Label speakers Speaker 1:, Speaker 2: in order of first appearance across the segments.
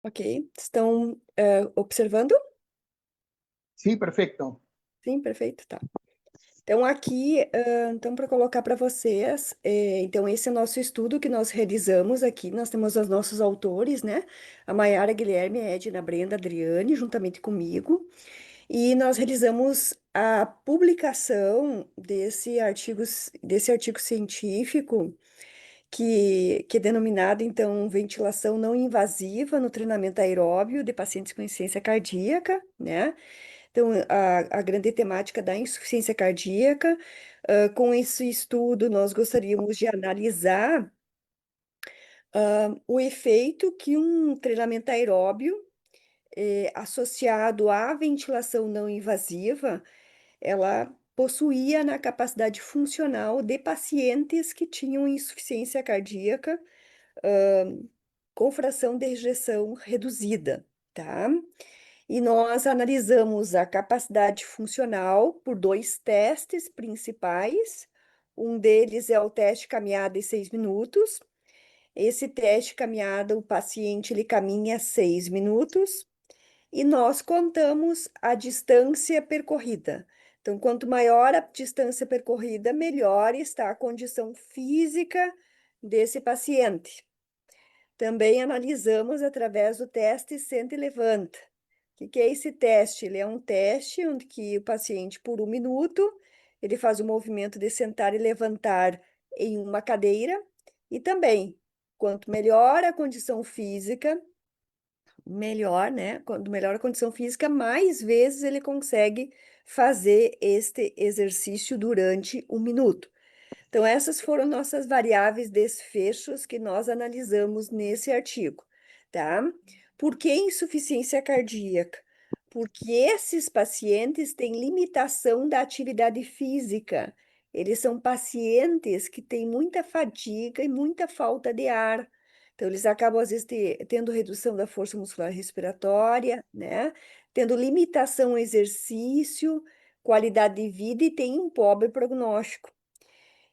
Speaker 1: Ok, estão observando?
Speaker 2: Sí, perfecto.
Speaker 1: Sim, perfeito, tá. Então, aqui, então, para colocar para vocês, então, esse é o nosso estudo que nós realizamos aqui. Nós temos os nossos autores, né? A Maiara Guilherme, a Edna, a Brenda, a Adriane, juntamente comigo. E nós realizamos a publicação desse artigo científico, que é denominado, então, ventilação não invasiva no treinamento aeróbio de pacientes com insuficiência cardíaca, né? Então, a grande temática da insuficiência cardíaca. Com esse estudo, nós gostaríamos de analisar o efeito que um treinamento aeróbio associado à ventilação não invasiva, ela possuía na capacidade funcional de pacientes que tinham insuficiência cardíaca, com fração de ejeção reduzida, tá? E nós analisamos a capacidade funcional por dois testes principais. Um deles é o teste caminhada em 6 minutos. Esse teste caminhada, o paciente ele caminha 6 minutos e nós contamos a distância percorrida. Então, quanto maior a distância percorrida, melhor está a condição física desse paciente. Também analisamos através do teste senta e levanta. O que é esse teste? Ele é um teste onde que o paciente, por 1 minuto, ele faz o movimento de sentar e levantar em uma cadeira. E também, quanto melhor a condição física, melhor, né? Quanto melhor a condição física, mais vezes ele consegue fazer este exercício durante 1 minuto. Então, essas foram nossas variáveis desfechos que nós analisamos nesse artigo, tá? Por que insuficiência cardíaca? Porque esses pacientes têm limitação da atividade física. Eles são pacientes que têm muita fadiga e muita falta de ar. Então, eles acabam, às vezes, tendo redução da força muscular respiratória, né? Tendo limitação ao exercício, qualidade de vida e têm um pobre prognóstico.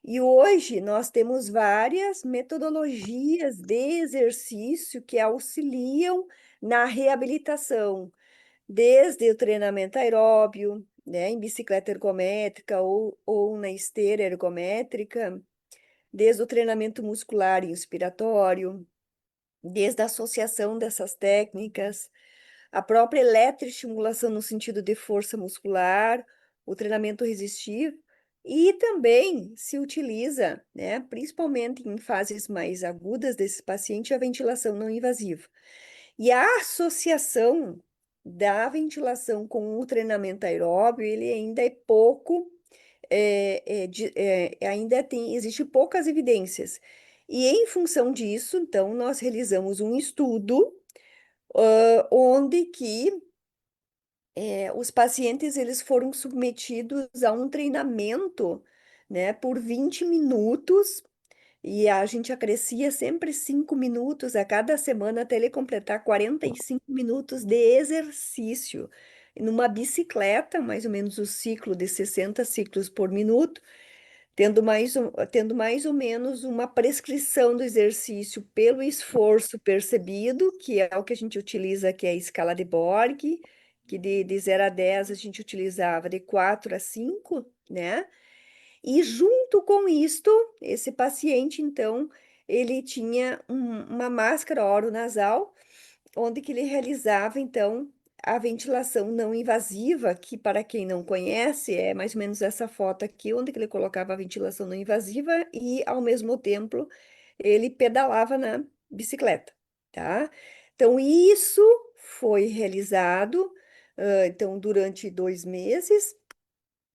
Speaker 1: E hoje nós temos várias metodologias de exercício que auxiliam na reabilitação, desde o treinamento aeróbio, né, em bicicleta ergométrica ou na esteira ergométrica, desde o treinamento muscular e inspiratório, desde a associação dessas técnicas, a própria eletroestimulação no sentido de força muscular, o treinamento resistivo, e também se utiliza, né, principalmente em fases mais agudas desse paciente, a ventilação não invasiva. E a associação da ventilação com o treinamento aeróbio, ele ainda é pouco, ainda existe poucas evidências. E em função disso, então, nós realizamos um estudo, onde que os pacientes eles foram submetidos a um treinamento, né, por 20 minutos, e a gente acrescia sempre 5 minutos a cada semana até ele completar 45 minutos de exercício. Numa bicicleta, mais ou menos o ciclo de 60 ciclos por minuto, tendo mais ou menos uma prescrição do exercício pelo esforço percebido, que é o que a gente utiliza, que é a escala de Borg, que de 0 a 10 a gente utilizava de 4 a 5, né? E junto com isto, esse paciente, então, ele tinha uma máscara oronasal, onde que ele realizava, então, a ventilação não invasiva, que para quem não conhece, é mais ou menos essa foto aqui, onde que ele colocava a ventilação não invasiva e, ao mesmo tempo, ele pedalava na bicicleta, tá? Então, isso foi realizado, então, durante 2 meses,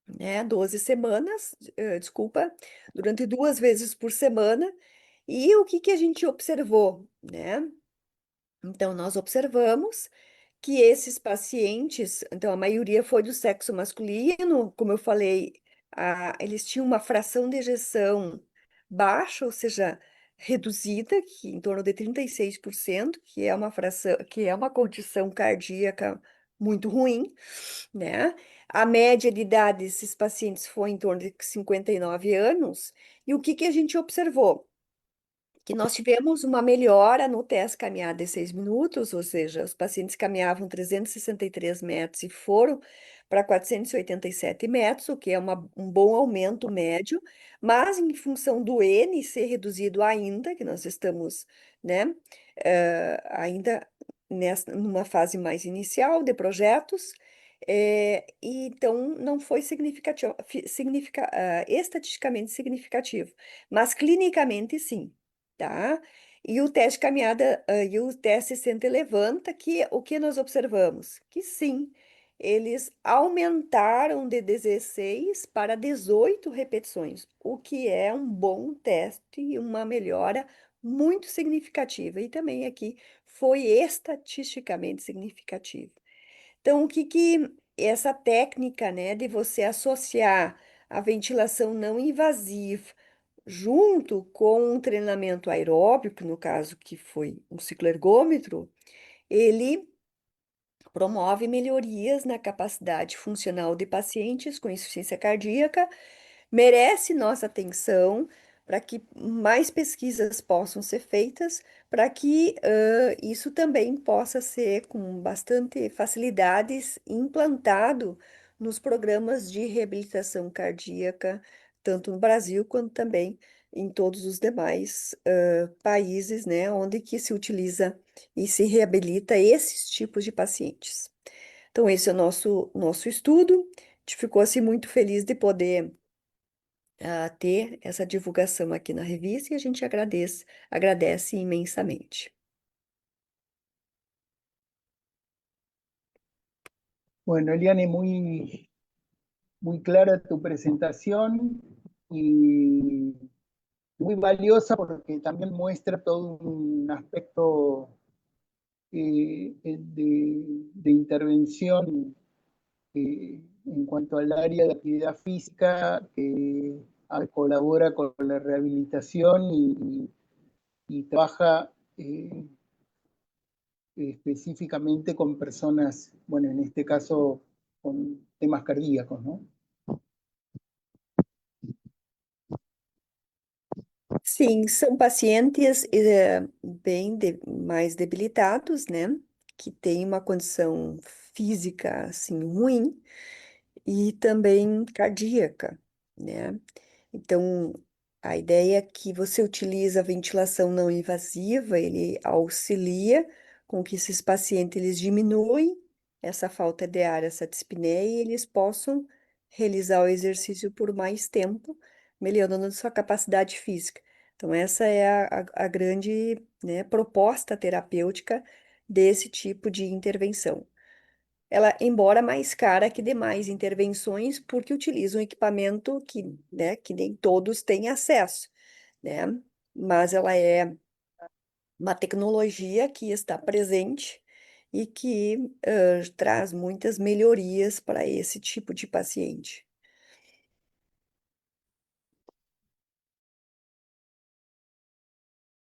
Speaker 1: né, 12 semanas, desculpa, durante 2 vezes por semana, e o que que a gente observou, né? Então, nós observamos que esses pacientes, então a maioria foi do sexo masculino, como eu falei, eles tinham uma fração de ejeção baixa, ou seja, reduzida, que em torno de 36%, que é uma fração, que é uma condição cardíaca muito ruim, né? A média de idade desses pacientes foi em torno de 59 anos, e o que que a gente observou? que nós tivemos uma melhora no teste caminhada de 6 minutos, ou seja, os pacientes caminhavam 363 metros e foram para 487 metros, o que é um bom aumento médio, mas em função do N ser reduzido ainda, que nós estamos, né, ainda numa fase mais inicial de projetos, e então não foi estatisticamente significativo, mas clinicamente sim, tá? E o teste caminhada, e o teste senta e levanta, que o que nós observamos? Que sim, eles aumentaram de 16 para 18 repetições, o que é um bom teste e uma melhora muito significativa. E também aqui foi estatisticamente significativo. Então, o que que essa técnica, né, de você associar a ventilação não invasiva junto com um treinamento aeróbico, no caso que foi um cicloergômetro, ele promove melhorias na capacidade funcional de pacientes com insuficiência cardíaca, merece nossa atenção para que mais pesquisas possam ser feitas, para que isso também possa ser com bastante facilidades implantado nos programas de reabilitação cardíaca, tanto no Brasil quanto também em todos os demais países, né, onde que se utiliza e se reabilita esses tipos de pacientes. Então, esse é o nosso estudo. A gente ficou assim muito feliz de poder ter essa divulgação aqui na revista e a gente agradece imensamente.
Speaker 2: Bueno, Eliane, muy clara tu presentación y muy valiosa porque también muestra todo un aspecto de intervención en cuanto al área de actividad física que colabora con la rehabilitación y trabaja específicamente con personas, bueno, en este caso con temas cardíacos, ¿no?
Speaker 1: Sim, são pacientes bem mais debilitados, né? Que têm uma condição física assim ruim e também cardíaca, né? Então, a ideia é que você utiliza a ventilação não invasiva, ele auxilia com que esses pacientes eles diminuem essa falta de ar, essa dispneia, e eles possam realizar o exercício por mais tempo, melhorando a sua capacidade física. Então, essa é a grande, né, proposta terapêutica desse tipo de intervenção. Ela, embora mais cara que demais intervenções, porque utiliza um equipamento que, né, que nem todos têm acesso, né? Mas ela é uma tecnologia que está presente e que traz muitas melhorias para esse tipo de paciente.